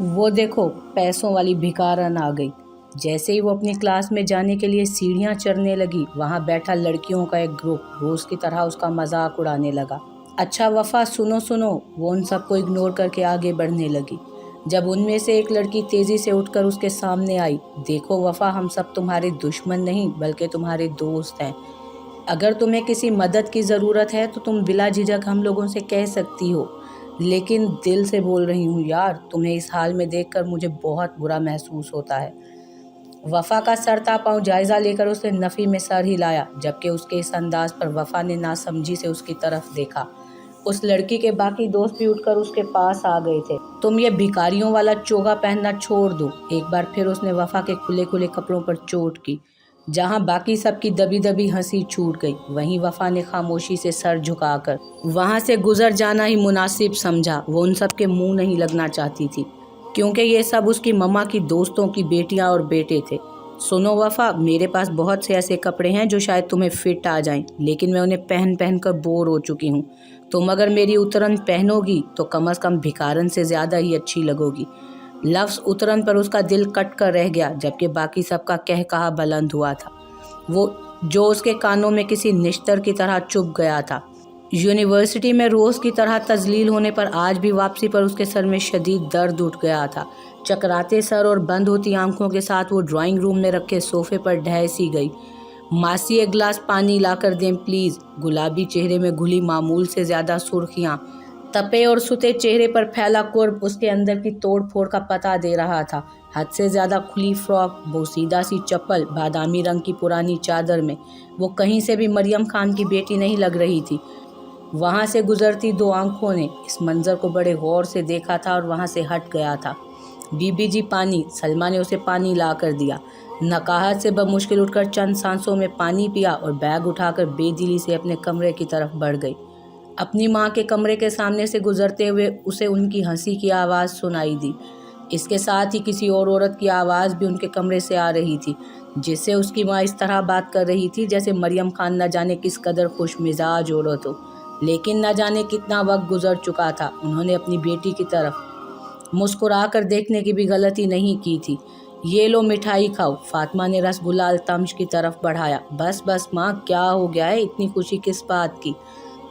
वो देखो, पैसों वाली भिखारन आ गई। जैसे ही वो अपनी क्लास में जाने के लिए सीढ़ियां चढ़ने लगी, वहां बैठा लड़कियों का एक ग्रुप रोज की तरह उसका मजाक उड़ाने लगा। अच्छा वफा, सुनो सुनो, वो उन सबको इग्नोर करके आगे बढ़ने लगी। जब उनमें से एक लड़की तेजी से उठकर उसके सामने आई, देखो वफा, हम सब तुम्हारे दुश्मन नहीं बल्कि तुम्हारे दोस्त हैं। अगर तुम्हें किसी मदद की ज़रूरत है तो तुम बिला झिझक हम लोगों से कह सकती हो, लेकिन दिल से बोल रही हूँ यार, तुम्हें इस हाल में देखकर मुझे बहुत बुरा महसूस होता है। वफा का सर ता पाँव जायज़ा लेकर उसने नफ़ी में सर हिलाया, जबकि उसके इस अंदाज पर वफा ने नासमझी से उसकी तरफ देखा। उस लड़की के बाकी दोस्त भी उठकर उसके पास आ गए थे। तुम ये भिखारियों वाला चोगा पहनना छोड़ दो। एक बार फिर उसने वफा के खुले खुले कपड़ों पर चोट की। जहां बाकी सबकी दबी दबी हंसी छूट गई, वहीं वफा ने खामोशी से सर झुकाकर वहां से गुजर जाना ही मुनासिब समझा। वो उन सब के मुंह नहीं लगना चाहती थी, क्योंकि ये सब उसकी मम्मा की दोस्तों की बेटियां और बेटे थे। सुनो वफा, मेरे पास बहुत से ऐसे कपड़े हैं जो शायद तुम्हें फिट आ जाएं, लेकिन मैं उन्हें पहन पहन कर बोर हो चुकी हूँ। तुम अगर मेरी उतरन पहनोगी तो कम से कम भिखारन से ज़्यादा ही अच्छी लगोगी। लफ्ज़ उतरन पर उसका दिल कट कर रह गया, जबकि बाकी सबका कह कहा बुलंद हुआ था, वो जो उसके कानों में किसी निश्तर की तरह चुभ गया था। यूनिवर्सिटी में रोज़ की तरह तजलील होने पर आज भी वापसी पर उसके सर में शदीद दर्द उठ गया था। चकराते सर और बंद होती आंखों के साथ वो ड्राइंग रूम में रखे सोफे पर ढह सी गई। मासी, एक गिलास पानी लाकर दें प्लीज़। गुलाबी चेहरे में घुली मामूल से ज़्यादा सुर्खियाँ, तपे और सुते चेहरे पर फैला कुर्ब उसके अंदर की तोड़ फोड़ का पता दे रहा था। हद से ज़्यादा खुली फ्रॉक, बोसीदा सी चप्पल, बादामी रंग की पुरानी चादर में वो कहीं से भी मरियम खान की बेटी नहीं लग रही थी। वहाँ से गुजरती दो आंखों ने इस मंजर को बड़े गौर से देखा था और वहाँ से हट गया था। बीबी जी पानी। सलमा ने उसे पानी ला कर दिया। नकाहत से बमुश्किल उठकर चंद सांसों में पानी पिया और बैग उठाकर बेदिली से अपने कमरे की तरफ बढ़ गई। अपनी माँ के कमरे के सामने से गुजरते हुए उसे उनकी हंसी की आवाज़ सुनाई दी। इसके साथ ही किसी और औरत की आवाज़ भी उनके कमरे से आ रही थी, जिससे उसकी माँ इस तरह बात कर रही थी जैसे मरियम खान न जाने किस कदर खुश मिजाज औरत हो। लेकिन न जाने कितना वक्त गुजर चुका था, उन्होंने अपनी बेटी की तरफ मुस्कुरा कर देखने की भी गलती नहीं की थी। ये लो मिठाई खाओ। फातिमा ने रसगुल्ला अल्तमश की तरफ बढ़ाया। बस बस माँ, क्या हो गया है, इतनी खुशी किस बात की?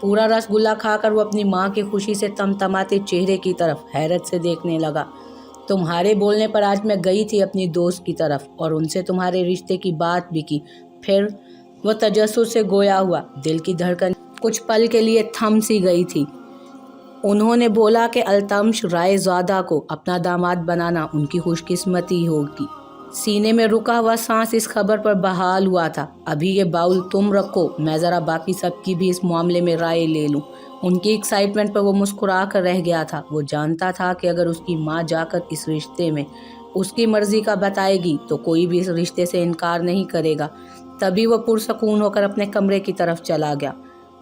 पूरा रसगुल्ला खाकर वो अपनी माँ की खुशी से तमतमाते चेहरे की तरफ हैरत से देखने लगा। तुम्हारे बोलने पर आज मैं गई थी अपनी दोस्त की तरफ और उनसे तुम्हारे रिश्ते की बात भी की। फिर वह तजस्सुस से गोया हुआ। दिल की धड़कन कुछ पल के लिए थम सी गई थी। उन्होंने बोला कि अल्तमश रायज़ादा को अपना दामाद बनाना उनकी खुशकिस्मती होगी। सीने में रुका हुआ सांस इस खबर पर बहाल हुआ था। अभी ये बाउल तुम रखो, मैं ज़रा बाकी सबकी भी इस मामले में राय ले लूँ। उनकी एक्साइटमेंट पर वो मुस्कुरा कर रह गया था। वो जानता था कि अगर उसकी माँ जाकर इस रिश्ते में उसकी मर्ज़ी का बताएगी तो कोई भी इस रिश्ते से इनकार नहीं करेगा। तभी वो पुरसकून होकर अपने कमरे की तरफ चला गया।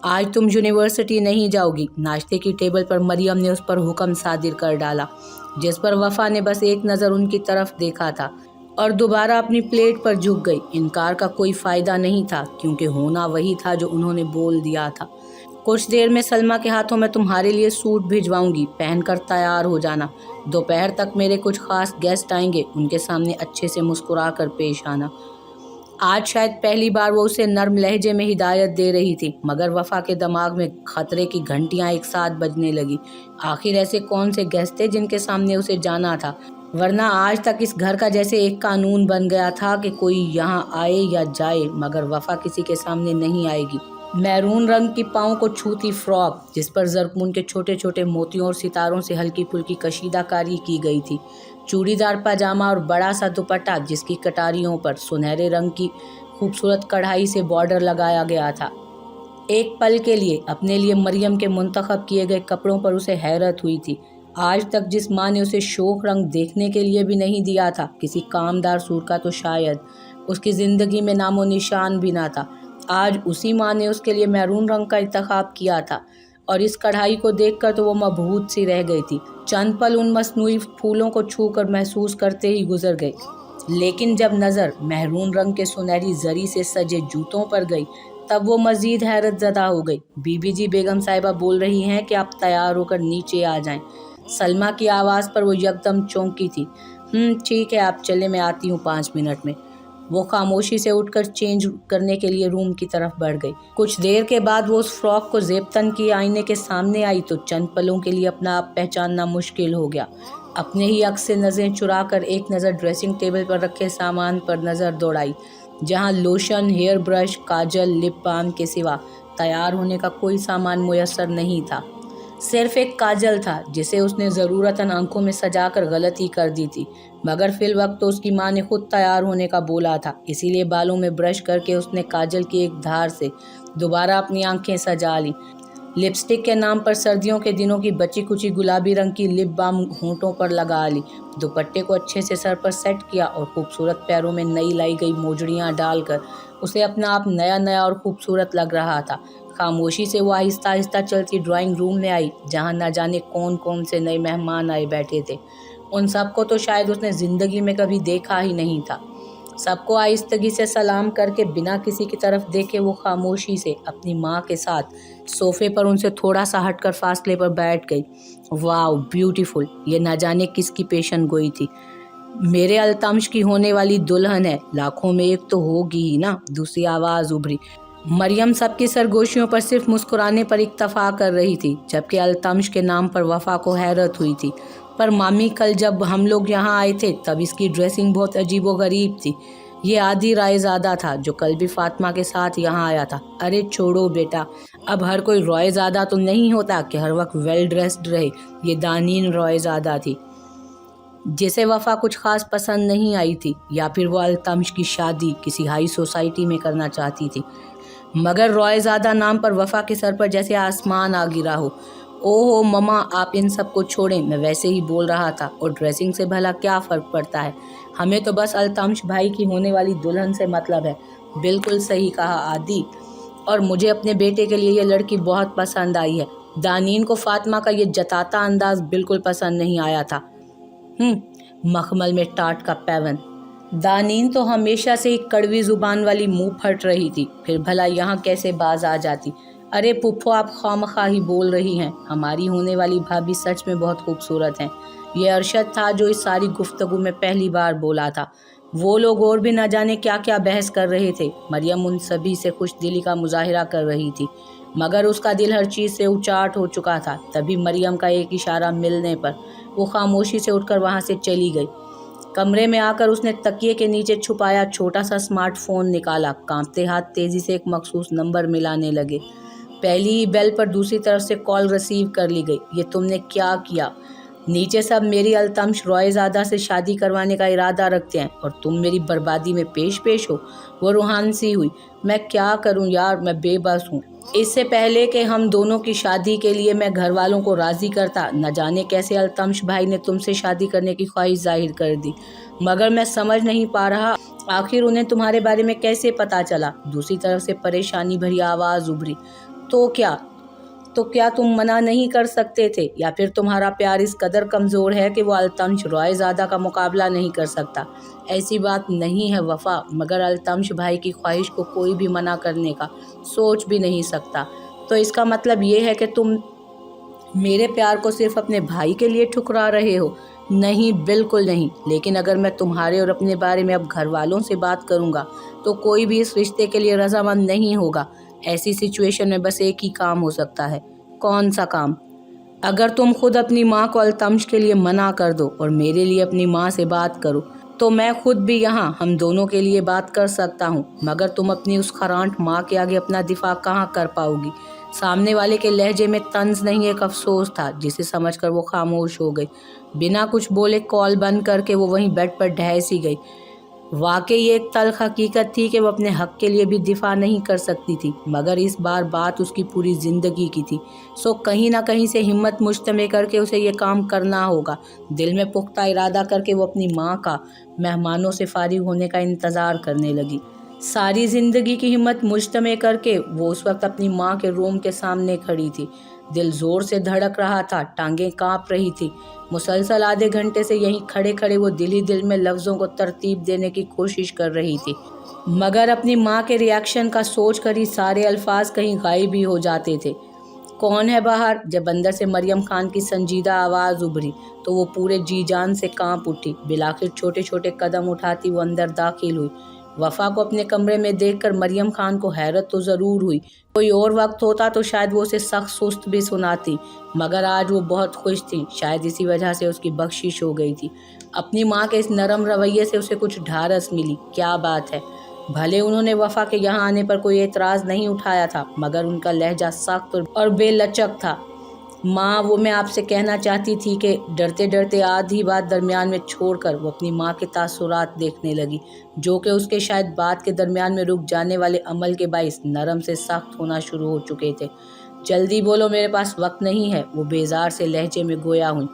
आज तुम यूनिवर्सिटी नहीं जाओगी। नाश्ते की टेबल पर मरियम ने उस पर हुक्म सादिर कर डाला, जिस पर वफा ने बस एक नज़र उनकी तरफ देखा था और दोबारा अपनी प्लेट पर झुक गई। इनकार का कोई फ़ायदा नहीं था, क्योंकि होना वही था जो उन्होंने बोल दिया था। कुछ देर में सलमा के हाथों में तुम्हारे लिए सूट भिजवाऊंगी, पहनकर तैयार हो जाना। दोपहर तक मेरे कुछ खास गेस्ट आएंगे, उनके सामने अच्छे से मुस्कुरा कर पेश आना। आज शायद पहली बार वो उसे नर्म लहजे में हिदायत दे रही थी, मगर वफा के दिमाग में खतरे की घंटियां एक साथ बजने लगी। आखिर ऐसे कौन से गेस्ट थे जिनके सामने उसे जाना था? वरना आज तक इस घर का जैसे एक कानून बन गया था कि कोई यहाँ आए या जाए, मगर वफा किसी के सामने नहीं आएगी। मैरून रंग की पाँव को छूती फ्रॉक, जिस पर जरकून के छोटे छोटे मोतियों और सितारों से हल्की फुल्की कशीदाकारी की गई थी, चूड़ीदार पजामा और बड़ा सा दुपट्टा जिसकी कटारियों पर सुनहरे रंग की खूबसूरत कढ़ाई से बॉर्डर लगाया गया था। एक पल के लिए अपने लिए मरियम के मुंतखब किए गए कपड़ों पर उसे हैरत हुई थी। आज तक जिस माँ ने उसे शोक रंग देखने के लिए भी नहीं दिया था, किसी कामदार सूट का तो शायद उसकी ज़िंदगी में नामो निशान भी ना था, आज उसी माँ ने उसके लिए मैरून रंग का इंतखाब किया था। और इस कढ़ाई को देखकर तो वो मबहूत सी रह गई थी। चंद पल उन मस्नूई फूलों को छूकर महसूस करते ही गुजर गए, लेकिन जब नज़र महरून रंग के सुनहरी जरी से सजे जूतों पर गई, तब वो मज़ीद हैरत ज़दा हो गई। बीबी जी, बेगम साहिबा बोल रही हैं कि आप तैयार होकर नीचे आ जाएं। सलमा की आवाज़ पर वो यकदम चौंकी थी। ठीक है, आप चले, मैं आती हूँ 5 मिनट में। वो खामोशी से उठकर चेंज करने के लिए रूम की तरफ बढ़ गई। कुछ देर के बाद वो उस फ्रॉक को ज़ेबतन की आईने के सामने आई तो चंद पलों के लिए अपना आप पहचानना मुश्किल हो गया। अपने ही अक्स से नज़रें चुरा कर एक नज़र ड्रेसिंग टेबल पर रखे सामान पर नज़र दौड़ाई, जहाँ लोशन, हेयर ब्रश, काजल, लिप बाम के सिवा तैयार होने का कोई सामान मुयस्सर नहीं था। सिर्फ एक काजल था जिसे उसने ज़रूरतन आंखों में सजाकर गलती कर दी थी, मगर फिल वक्त तो उसकी माँ ने खुद तैयार होने का बोला था, इसीलिए बालों में ब्रश करके उसने काजल की एक धार से दोबारा अपनी आंखें सजा ली। लिपस्टिक के नाम पर सर्दियों के दिनों की बची कुची गुलाबी रंग की लिप बाम होंठों पर लगा ली। दुपट्टे को अच्छे से सर पर सेट किया और खूबसूरत पैरों में नई लाई गई मोजड़ियाँ डालकर उसे अपना आप नया नया और खूबसूरत लग रहा था। खामोशी से वो आहिस्ता आहिस्ता चलती ड्राइंग रूम में आई, जहाँ न जाने कौन कौन से नए मेहमान आए बैठे थे। उन सबको तो शायद उसने ज़िंदगी में कभी देखा ही नहीं था। सबको आहिस्तगी से सलाम करके बिना किसी की तरफ देखे वो खामोशी से अपनी माँ के साथ सोफे पर उनसे थोड़ा सा हटकर फासले पर बैठ गई। वाह ब्यूटीफुल, ये न जाने किसकी पेशन गोई थी। मेरे अल्तमश की होने वाली दुल्हन है, लाखों में एक तो होगी ही ना, दूसरी आवाज़ उभरी। मरियम सबकी सरगोशियों पर सिर्फ मुस्कुराने पर इक्तफा कर रही थी, जबकि अल्तमश के नाम पर वफ़ा को हैरत हुई थी। पर मामी, कल जब हम लोग यहाँ आए थे तब इसकी ड्रेसिंग बहुत अजीबोगरीब थी। ये आदि रायज़ादा था जो कल भी फातिमा के साथ यहाँ आया था। अरे छोड़ो बेटा, अब हर कोई रॉयज़ादा तो नहीं होता कि हर वक्त वेल ड्रेस्ड रहे। ये दानीन रॉयज़ादा थी जिसे वफ़ा कुछ ख़ास पसंद नहीं आई थी, या फिर वो अल्तमश की शादी किसी हाई सोसाइटी में करना चाहती थी। मगर रॉयज़ादा नाम पर वफ़ा के सर पर जैसे आसमान आ गिरा हो। ओहो ममा, आप इन सब को छोड़ें, मैं वैसे ही बोल रहा था, और ड्रेसिंग से भला क्या फ़र्क पड़ता है, हमें तो बस अल्तमश भाई की होने वाली दुल्हन से मतलब है। बिल्कुल सही कहा आदि, और मुझे अपने बेटे के लिए ये लड़की बहुत पसंद आई है। दानीन को फातिमा का ये जताता अंदाज बिल्कुल पसंद नहीं आया था। मखमल में टाट का पैवन। दानीन तो हमेशा से ही कड़वी ज़ुबान वाली मुंह फट रही थी, फिर भला यहाँ कैसे बाज आ जाती। अरे पुप्पो, आप खामखा ही बोल रही हैं, हमारी होने वाली भाभी सच में बहुत खूबसूरत हैं। ये अरशद था जो इस सारी गुफ्तगू में पहली बार बोला था। वो लोग और भी न जाने क्या क्या बहस कर रहे थे। मरियम उन सभी से खुश दिली का मुजाहिरा कर रही थी, मगर उसका दिल हर चीज़ से उचाट हो चुका था। तभी मरियम का एक इशारा मिलने पर वो खामोशी से उठकर वहाँ से चली गई। कमरे में आकर उसने तकिए के नीचे छुपाया छोटा सा स्मार्टफोन निकाला। कांपते हाथ तेज़ी से एक मखसूस नंबर मिलाने लगे। पहली ही बेल पर दूसरी तरफ से कॉल रिसीव कर ली गई। ये तुमने क्या किया? नीचे सब मेरी अल्तमश रॉयज़ादा से शादी करवाने का इरादा रखते हैं और तुम मेरी बर्बादी में पेश हो। वो रूहान सी हुई। मैं क्या करूं यार, मैं बेबस हूँ। इससे पहले कि हम दोनों की शादी के लिए मैं घर वालों को राज़ी करता, न जाने कैसे अल्तमश भाई ने तुमसे शादी करने की ख्वाहिश जाहिर कर दी। मगर मैं समझ नहीं पा रहा, आखिर उन्हें तुम्हारे बारे में कैसे पता चला? दूसरी तरफ से परेशानी भरी आवाज़ उभरी। तो क्या तुम मना नहीं कर सकते थे, या फिर तुम्हारा प्यार इस कदर कमज़ोर है कि वो अल्तमश रॉयज़ादा का मुकाबला नहीं कर सकता? ऐसी बात नहीं है वफ़ा, मगर अल्तमश भाई की ख्वाहिश को कोई भी मना करने का सोच भी नहीं सकता। तो इसका मतलब ये है कि तुम मेरे प्यार को सिर्फ अपने भाई के लिए ठुकरा रहे हो? नहीं, बिल्कुल नहीं। लेकिन अगर मैं तुम्हारे और अपने बारे में अब घर वालों से बात करूँगा तो कोई भी इस रिश्ते के लिए रजामंद नहीं होगा। ऐसी सिचुएशन में बस एक ही काम हो सकता है। कौन सा काम? अगर तुम खुद अपनी माँ को अल्तमश के लिए मना कर दो और मेरे लिए अपनी माँ से बात करो, तो मैं खुद भी यहाँ हम दोनों के लिए बात कर सकता हूँ। मगर तुम अपनी उस खरांट माँ के आगे अपना दिफा कहाँ कर पाओगी? सामने वाले के लहजे में तंज नहीं, एक अफसोस था, जिसे समझकर वो खामोश हो गई। बिना कुछ बोले कॉल बंद करके वो वहीं बेड पर ढह सी गई। वाकई ये एक तल्ख हकीकत थी कि वो अपने हक के लिए भी दिफा नहीं कर सकती थी, मगर इस बार बात उसकी पूरी ज़िंदगी की थी। सो कहीं ना कहीं से हिम्मत मुज्तमे करके उसे ये काम करना होगा। दिल में पुख्ता इरादा करके वो अपनी माँ का मेहमानों से फारिग होने का इंतज़ार करने लगी। सारी ज़िंदगी की हिम्मत मुज्तमे करके वो उस वक्त अपनी माँ के रूम के सामने खड़ी थी। दिल ज़ोर से धड़क रहा था, टांगें काँप रही थी। मुसलसल आधे घंटे से यहीं खड़े खड़े वो दिल ही दिल में लफ्ज़ों को तरतीब देने की कोशिश कर रही थी, मगर अपनी माँ के रिएक्शन का सोच कर ही सारे अल्फाज कहीं गायब ही हो जाते थे। कौन है बाहर? जब अंदर से मरियम खान की संजीदा आवाज़ उभरी तो वो पूरे जी जान से कांप उठी। बिलाखिर छोटे छोटे कदम उठाती वो अंदर दाखिल हुई। वफ़ा को अपने कमरे में देखकर मरियम खान को हैरत तो ज़रूर हुई। कोई और वक्त होता तो शायद वो उसे सख्त सुस्त भी सुनाती, मगर आज वो बहुत खुश थी। शायद इसी वजह से उसकी बख्शिश हो गई थी। अपनी माँ के इस नरम रवैये से उसे कुछ ढारस मिली। क्या बात है! भले उन्होंने वफ़ा के यहाँ आने पर कोई एतराज़ नहीं उठाया था, मगर उनका लहजा सख्त और बेलचक था। माँ, वो मैं आपसे कहना चाहती थी कि डरते डरते आधी बात दरमियान में छोड़कर वो अपनी माँ के तासुरात देखने लगी, जो कि उसके शायद बात के दरमियान में रुक जाने वाले अमल के बाइस नरम से सख्त होना शुरू हो चुके थे। जल्दी बोलो, मेरे पास वक्त नहीं है, वो बेजार से लहजे में गोया हुई।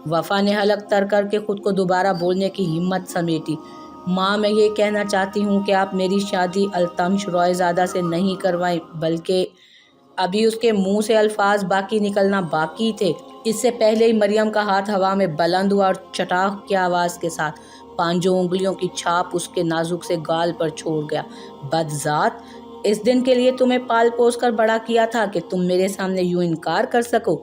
वफ़ा ने हलक तर करके खुद को दोबारा बोलने की हिम्मत समेटी। माँ, मैं ये कहना चाहती हूँ कि आप मेरी शादी अल्तमश रॉयज़ादा से नहीं करवाएं, बल्कि अभी उसके मुंह से अल्फाज बाकी निकलना बाकी थे। इससे पहले ही मरियम का हाथ हवा में बुलंद हुआ और चटाक की आवाज़ के साथ पांचों उंगलियों की छाप उसके नाजुक से गाल पर छोड़ गया। बदज़ात, इस दिन के लिए तुम्हें पाल पोस कर बड़ा किया था कि तुम मेरे सामने यूं इनकार कर सको।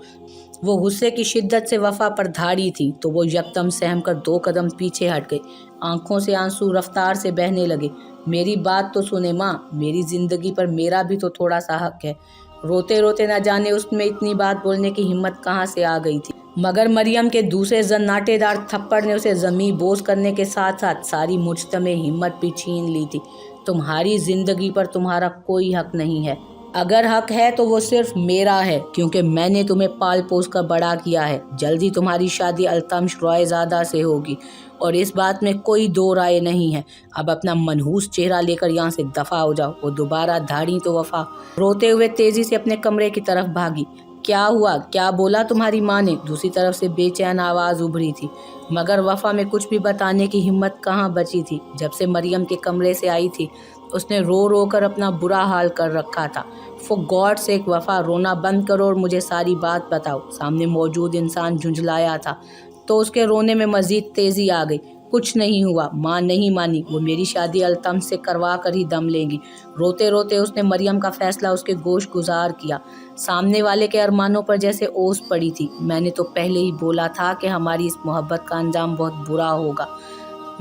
वो गुस्से की शिद्दत से वफ़ा पर धाड़ी थी तो वो यकदम सहम कर 2 कदम पीछे हट गई। आंखों से आंसू रफ्तार से बहने लगे। मेरी बात तो सुने माँ, मेरी ज़िंदगी पर मेरा भी तो थोड़ा सा हक है। रोते रोते न जाने उसमें इतनी बात बोलने की हिम्मत कहाँ से आ गई थी, मगर मरियम के दूसरे जन्नाटेदार थप्पड़ ने उसे ज़मीं बोझ करने के साथ साथ सारी मुजतमे हिम्मत भी छीन ली थी। तुम्हारी ज़िंदगी पर तुम्हारा कोई हक नहीं है। अगर हक है तो वो सिर्फ मेरा है, क्योंकि मैंने तुम्हें पाल पोस कर बड़ा किया है। जल्दी तुम्हारी शादी अल्तमश रॉयज़ादा से होगी और इस बात में कोई दो राय नहीं है। अब अपना मनहूस चेहरा लेकर यहाँ से दफ़ा हो जाओ। वो दोबारा धाड़ी तो वफ़ा रोते हुए तेज़ी से अपने कमरे की तरफ भागी। क्या हुआ? क्या बोला तुम्हारी माँ ने? दूसरी तरफ से बेचैन आवाज़ उभरी थी, मगर वफ़ा में कुछ भी बताने की हिम्मत कहाँ बची थी। जब से मरियम के कमरे से आई थी उसने रो रो कर अपना बुरा हाल कर रखा था। फॉर गॉड सेक वफ़ा, रोना बंद करो और मुझे सारी बात बताओ। सामने मौजूद इंसान झुंझलाया था तो उसके रोने में मज़ीद तेज़ी आ गई। कुछ नहीं हुआ। माँ नहीं मानी, वो मेरी शादी अल्तमश से करवा कर ही दम लेंगी। रोते रोते उसने मरियम का फ़ैसला उसके गोश गुजार किया। सामने वाले के अरमानों पर जैसे ओस पड़ी थी। मैंने तो पहले ही बोला था कि हमारी इस मोहब्बत का अंजाम बहुत बुरा होगा।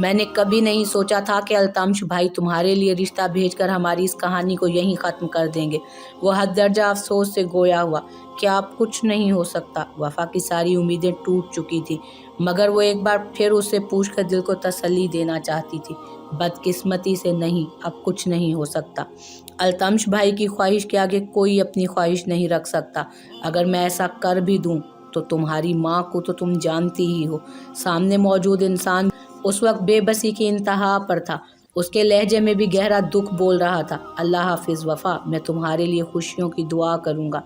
मैंने कभी नहीं सोचा था कि अल्तमश भाई तुम्हारे लिए रिश्ता भेजकर हमारी इस कहानी को यहीं ख़त्म कर देंगे। वो हद दर्जा अफसोस से गोया हुआ। क्या अब कुछ नहीं हो सकता? वफ़ा की सारी उम्मीदें टूट चुकी थी, मगर वो एक बार फिर उससे पूछकर दिल को तसल्ली देना चाहती थी। बदकिस्मती से नहीं, अब कुछ नहीं हो सकता। अल्तमश भाई की ख्वाहिश के आगे कोई अपनी ख्वाहिश नहीं रख सकता। अगर मैं ऐसा कर भी दूँ तो तुम्हारी माँ को तो तुम जानती ही हो। सामने मौजूद इंसान उस वक्त बेबसी की इंतहा पर था। उसके लहजे में भी गहरा दुख बोल रहा था। अल्लाह हाफिज़ वफ़ा, मैं तुम्हारे लिए खुशियों की दुआ करूँगा।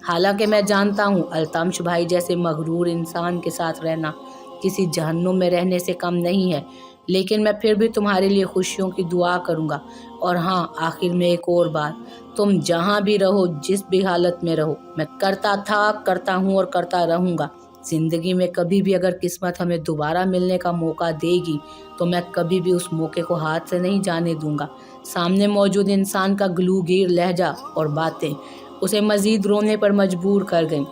हालांकि मैं जानता हूँ अल्तमश भाई जैसे मगरूर इंसान के साथ रहना किसी जहन्नुम में रहने से कम नहीं है, लेकिन मैं फिर भी तुम्हारे लिए खुशियों की दुआ करूँगा। और हाँ, आखिर में एक और बात, तुम जहाँ भी रहो, जिस भी हालत में रहो, मैं करता था, करता हूँ और करता रहूँगा। ज़िंदगी में कभी भी अगर किस्मत हमें दोबारा मिलने का मौका देगी तो मैं कभी भी उस मौके को हाथ से नहीं जाने दूंगा। सामने मौजूद इंसान का गलूगीर लहजा और बातें उसे मज़ीद रोने पर मजबूर कर गईं।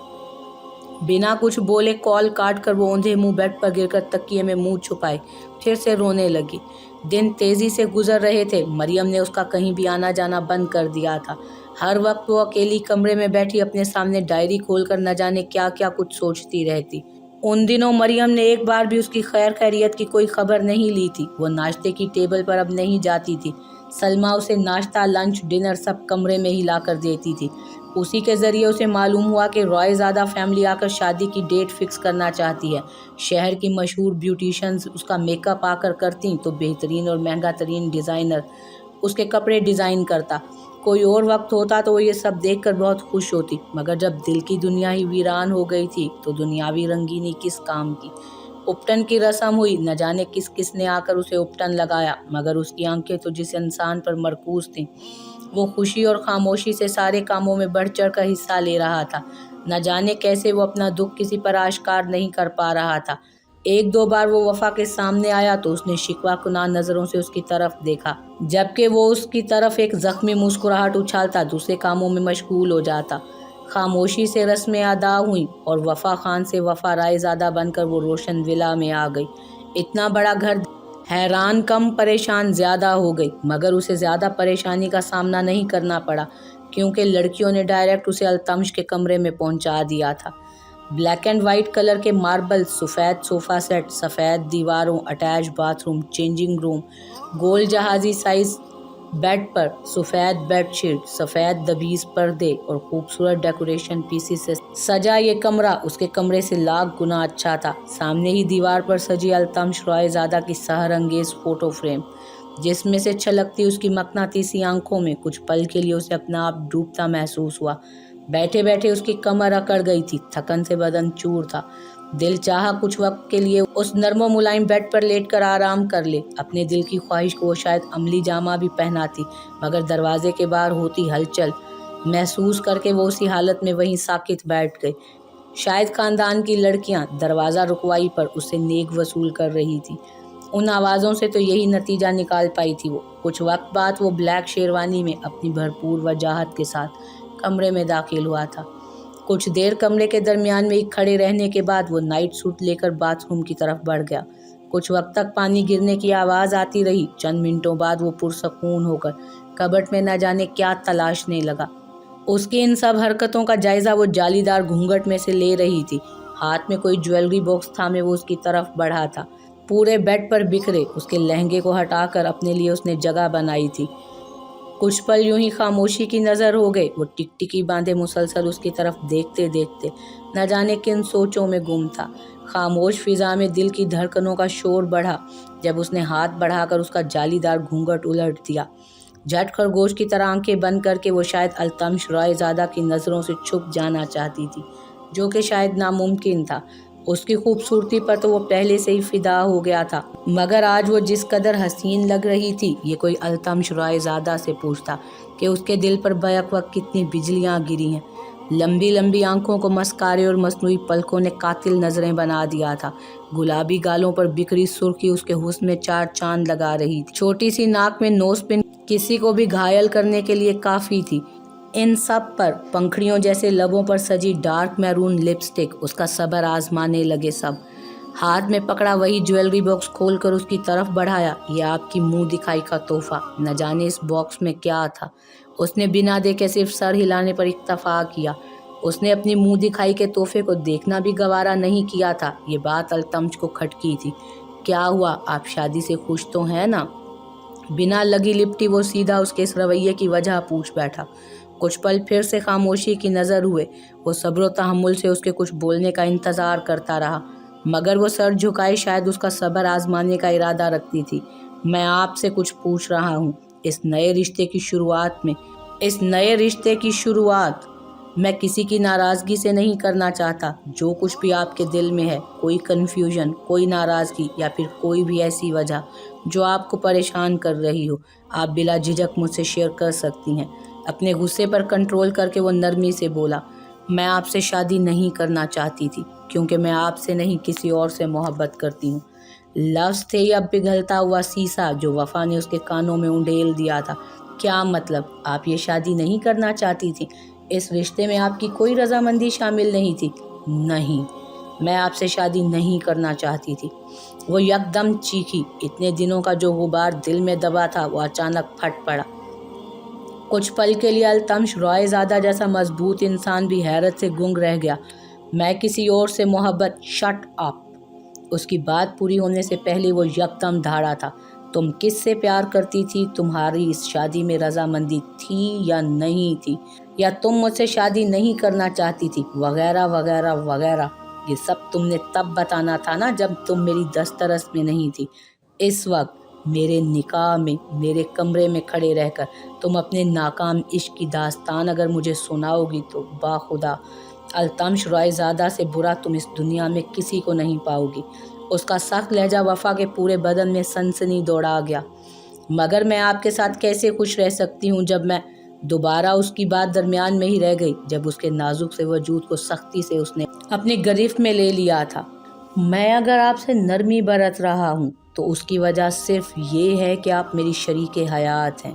बिना कुछ बोले कॉल काट कर वो औंधे मुंह बेड पर गिरकर तकिए में मुंह छुपाए फिर से रोने लगी। दिन तेज़ी से गुजर रहे थे। मरियम ने उसका कहीं भी आना जाना बंद कर दिया था। हर वक्त वो अकेली कमरे में बैठी अपने सामने डायरी खोलकर न जाने क्या क्या कुछ सोचती रहती। उन दिनों मरियम ने एक बार भी उसकी खैर खैरियत की कोई खबर नहीं ली थी। वो नाश्ते की टेबल पर अब नहीं जाती थी। सलमा उसे नाश्ता, लंच, डिनर सब कमरे में ही ला कर देती थी। उसी के ज़रिए उसे मालूम हुआ कि रॉयज़ादा फैमिली आकर शादी की डेट फिक्स करना चाहती है। शहर की मशहूर ब्यूटिशंस उसका मेकअप आकर करती तो बेहतरीन और महंगा तरीन डिज़ाइनर उसके कपड़े डिज़ाइन करता। कोई और वक्त होता तो वो ये सब देखकर बहुत खुश होती, मगर जब दिल की दुनिया ही वीरान हो गई थी तो दुनियावी रंगीनी किस काम की। उपटन की रस्म हुई। न जाने किस किस ने आकर उसे उपटन लगाया, मगर उसकी आंखें तो जिस इंसान पर मरकूज थीं वो खुशी और खामोशी से सारे कामों में बढ़ चढ़ कर हिस्सा ले रहा था। न जाने कैसे वो अपना दुख किसी पर आश्कार नहीं कर पा रहा था। एक दो बार वो वफ़ा के सामने आया तो उसने शिकवा कुनाह नज़रों से उसकी तरफ देखा, जबकि वो उसकी तरफ एक ज़ख्मी मुस्कुराहट उछालता दूसरे कामों में मशगूल हो जाता। خاموشی سے رسمیں ادا ہوئیں اور وفا خان سے وفا رائے زادہ بن کر وہ روشن ولا میں آ گئی۔ اتنا بڑا گھر، حیران کم پریشان زیادہ ہو گئی، مگر اسے زیادہ پریشانی کا سامنا نہیں کرنا پڑا کیونکہ لڑکیوں نے ڈائریکٹ اسے التمش کے کمرے میں پہنچا دیا تھا۔ بلیک اینڈ وائٹ کلر کے ماربل، سفید صوفہ سیٹ، سفید دیواروں، attach bath room, changing room, گول جہازی سائز بیڈ پر سفید بیڈ شیٹ، سفید دبیز پردے اور خوبصورت ڈیکوریشن پیسز سے سجا یہ کمرہ اس کے کمرے سے لاکھ گنا اچھا تھا۔ سامنے ہی دیوار پر سجی التمش رائے زادہ کی سحر انگیز فوٹو فریم، جس میں سے چھلکتی اس کی مقناطیسی آنکھوں میں کچھ پل کے لیے اسے اپنا آپ ڈوبتا محسوس ہوا۔ بیٹھے بیٹھے اس کی کمر اکڑ گئی تھی، تھکن سے بدن چور تھا۔ دل چاہا کچھ وقت کے لیے اس نرم و ملائم بیڈ پر لیٹ کر آرام کر لے۔ اپنے دل کی خواہش کو وہ شاید عملی جامہ بھی پہناتی، مگر دروازے کے باہر ہوتی ہلچل محسوس کر کے وہ اسی حالت میں وہیں ساکت بیٹھ گئی۔ شاید خاندان کی لڑکیاں دروازہ رکوائی پر اس سے نیک وصول کر رہی تھی۔ ان آوازوں سے تو یہی نتیجہ نکال پائی تھی وہ۔ کچھ وقت بعد وہ بلیک شیروانی میں اپنی بھرپور وجاہت کے ساتھ کمرے میں داخل ہوا تھا۔ کچھ دیر کمرے کے درمیان میں ہی کھڑے رہنے کے بعد وہ نائٹ سوٹ لے کر باتھ روم کی طرف بڑھ گیا۔ کچھ وقت تک پانی گرنے کی آواز آتی رہی۔ چند منٹوں بعد وہ پرسکون ہو کر کبٹ میں نہ جانے کیا تلاشنے لگا۔ اس کی ان سب حرکتوں کا جائزہ وہ جالی دار گھونگھٹ میں سے لے رہی تھی۔ ہاتھ میں کوئی جویلری باکس تھامے وہ اس کی طرف بڑھا تھا۔ پورے بیڈ پر بکھرے اس کے لہنگے کو ہٹا کر اپنے لیے اس نے جگہ بنائی تھی۔ کچھ پل یوں ہی خاموشی کی نظر ہو گئے۔ وہ ٹکٹکی باندھے مسلسل اس کی طرف دیکھتے دیکھتے نہ جانے کن سوچوں میں گم تھا۔ خاموش فضا میں دل کی دھڑکنوں کا شور بڑھا جب اس نے ہاتھ بڑھا کر اس کا جالی دار گھونگھٹ الٹ دیا۔ جھٹ خرگوش کی طرح آنکھیں بند کر کے وہ شاید التمش رائے زادہ کی نظروں سے چھپ جانا چاہتی تھی، جو کہ شاید ناممکن تھا۔ اس کی خوبصورتی پر تو وہ پہلے سے ہی فدا ہو گیا تھا، مگر آج وہ جس قدر حسین لگ رہی تھی، یہ کوئی التمش رائے زادہ سے پوچھتا کہ اس کے دل پر بیک وقت کتنی بجلیاں گری ہیں۔ لمبی لمبی آنکھوں کو مسکارے اور مصنوعی پلکوں نے قاتل نظریں بنا دیا تھا۔ گلابی گالوں پر بکھری سرخی اس کے حسن میں چار چاند لگا رہی تھی۔ چھوٹی سی ناک میں نوز پن کسی کو بھی گھائل کرنے کے لیے کافی تھی۔ ان سب پر پنکھڑیوں جیسے لبوں پر سجی ڈارک میرون لپسٹک اس کا صبر آزمانے لگے سب۔ ہاتھ میں پکڑا وہی جویلری باکس کھول کر اس کی طرف بڑھایا۔ یہ آپ کی منہ دکھائی کا تحفہ، نہ جانے اس باکس میں کیا تھا۔ اس نے بنا دیکھے صرف سر ہلانے پر اکتفا کیا۔ اس نے اپنی منہ دکھائی کے تحفے کو دیکھنا بھی گوارا نہیں کیا تھا۔ یہ بات التمش کو کھٹکی تھی۔ کیا ہوا، آپ شادی سے خوش تو ہیں نا؟ بنا لگی لپٹی وہ سیدھا اس کے اس رویے کی وجہ پوچھ بیٹھا۔ کچھ پل پھر سے خاموشی کی نظر ہوئے۔ وہ صبر و تحمل سے اس کے کچھ بولنے کا انتظار کرتا رہا، مگر وہ سر جھکائے شاید اس کا صبر آزمانے کا ارادہ رکھتی تھی۔ میں آپ سے کچھ پوچھ رہا ہوں۔ اس نئے رشتے کی شروعات میں کسی کی ناراضگی سے نہیں کرنا چاہتا۔ جو کچھ بھی آپ کے دل میں ہے، کوئی کنفیوژن، کوئی ناراضگی یا پھر کوئی بھی ایسی وجہ جو آپ کو پریشان کر رہی ہو، آپ بلا جھجک مجھ سے شیئر کر سکتی ہیں۔ اپنے غصے پر کنٹرول کر کے وہ نرمی سے بولا، میں آپ سے شادی نہیں کرنا چاہتی تھی کیونکہ میں آپ سے نہیں کسی اور سے محبت کرتی ہوں۔ لفظ تھے یہ اب پگھلتا ہوا سیسا جو وفا نے اس کے کانوں میں انڈیل دیا تھا۔ کیا مطلب؟ آپ یہ شادی نہیں کرنا چاہتی تھی؟ اس رشتے میں آپ کی کوئی رضامندی شامل نہیں تھی؟ نہیں، میں آپ سے شادی نہیں کرنا چاہتی تھی۔ وہ یکدم چیخی۔ اتنے دنوں کا جو غبار دل میں دبا تھا وہ اچانک پھٹ پڑا۔ کچھ پل کے لیے التمش رائے زادہ جیسا مضبوط انسان بھی حیرت سے گنگ رہ گیا۔ میں کسی اور سے محبت، شٹ اپ! اس کی بات پوری ہونے سے پہلے وہ یکدم دھاڑا تھا۔ تم کس سے پیار کرتی تھی؟ تمہاری اس شادی میں رضامندی تھی یا نہیں تھی؟ یا تم مجھ سے شادی نہیں کرنا چاہتی تھی؟ وغیرہ وغیرہ وغیرہ۔ یہ سب تم نے تب بتانا تھا نا جب تم میری دسترس میں نہیں تھی۔ اس وقت میرے نکاح میں میرے کمرے میں کھڑے رہ کر تم اپنے ناکام عشق کی داستان اگر مجھے سناؤ گی تو باخدا التمش رائے زادہ سے برا تم اس دنیا میں کسی کو نہیں پاؤ گی۔ اس کا سخت لہجہ وفا کے پورے بدن میں سنسنی دوڑا گیا۔ مگر میں آپ کے ساتھ کیسے خوش رہ سکتی ہوں جب میں دوبارہ اس کی بات درمیان میں ہی رہ گئی جب اس کے نازک سے وجود کو سختی سے اس نے اپنی گرفت میں لے لیا تھا۔ میں اگر آپ سے نرمی برت رہا ہوں تو اس کی وجہ صرف یہ ہے کہ آپ میری شریک حیات ہیں۔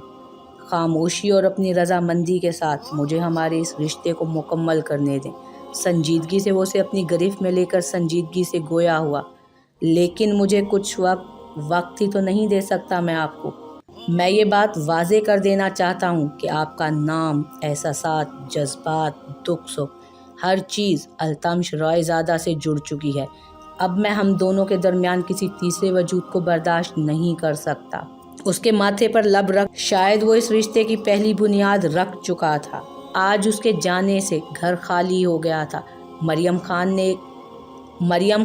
خاموشی اور اپنی رضامندی کے ساتھ مجھے ہمارے اس رشتے کو مکمل کرنے دیں۔ سنجیدگی سے وہ اسے اپنی گرفت میں لے کر سنجیدگی سے گویا ہوا، لیکن مجھے کچھ وقت ہی تو نہیں دے سکتا میں آپ کو۔ میں یہ بات واضح کر دینا چاہتا ہوں کہ آپ کا نام، احساسات، جذبات، دکھ سکھ، ہر چیز التمش رائے زادہ سے جڑ چکی ہے۔ اب میں ہم دونوں کے درمیان کسی تیسرے وجود کو برداشت نہیں کر سکتا۔ اس کے ماتھے پر لب رکھ شاید وہ اس رشتے کی پہلی بنیاد رکھ چکا تھا۔ آج اس کے جانے سے گھر خالی ہو گیا تھا۔ مریم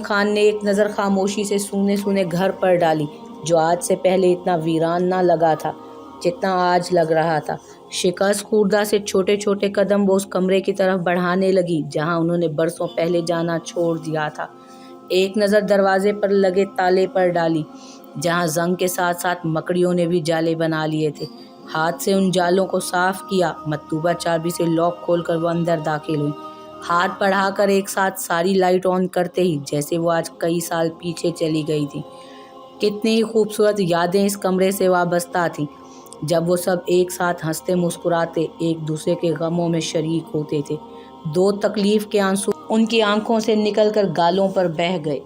خان نے ایک نظر خاموشی سے سونے سونے گھر پر ڈالی، جو آج سے پہلے اتنا ویران نہ لگا تھا جتنا آج لگ رہا تھا۔ شکست خوردہ سے چھوٹے چھوٹے قدم وہ اس کمرے کی طرف بڑھانے لگی جہاں انہوں نے برسوں پہلے جانا چھوڑ دیا تھا۔ ایک نظر دروازے پر لگے تالے پر ڈالی، جہاں زنگ کے ساتھ ساتھ مکڑیوں نے بھی جالے بنا لیے تھے۔ ہاتھ سے ان جالوں کو صاف کیا، مطلوبہ چابی سے لاک کھول کر وہ اندر داخل ہوئی۔ ہاتھ بڑھا کر ایک ساتھ ساری لائٹ آن کرتے ہی جیسے وہ آج کئی سال پیچھے چلی گئی تھی۔ کتنی ہی خوبصورت یادیں اس کمرے سے وابستہ تھیں، جب وہ سب ایک ساتھ ہنستے مسکراتے ایک دوسرے کے غموں میں شریک ہوتے تھے۔ دو تکلیف کے آنسو ان کی آنکھوں سے نکل کر گالوں پر بہہ گئے۔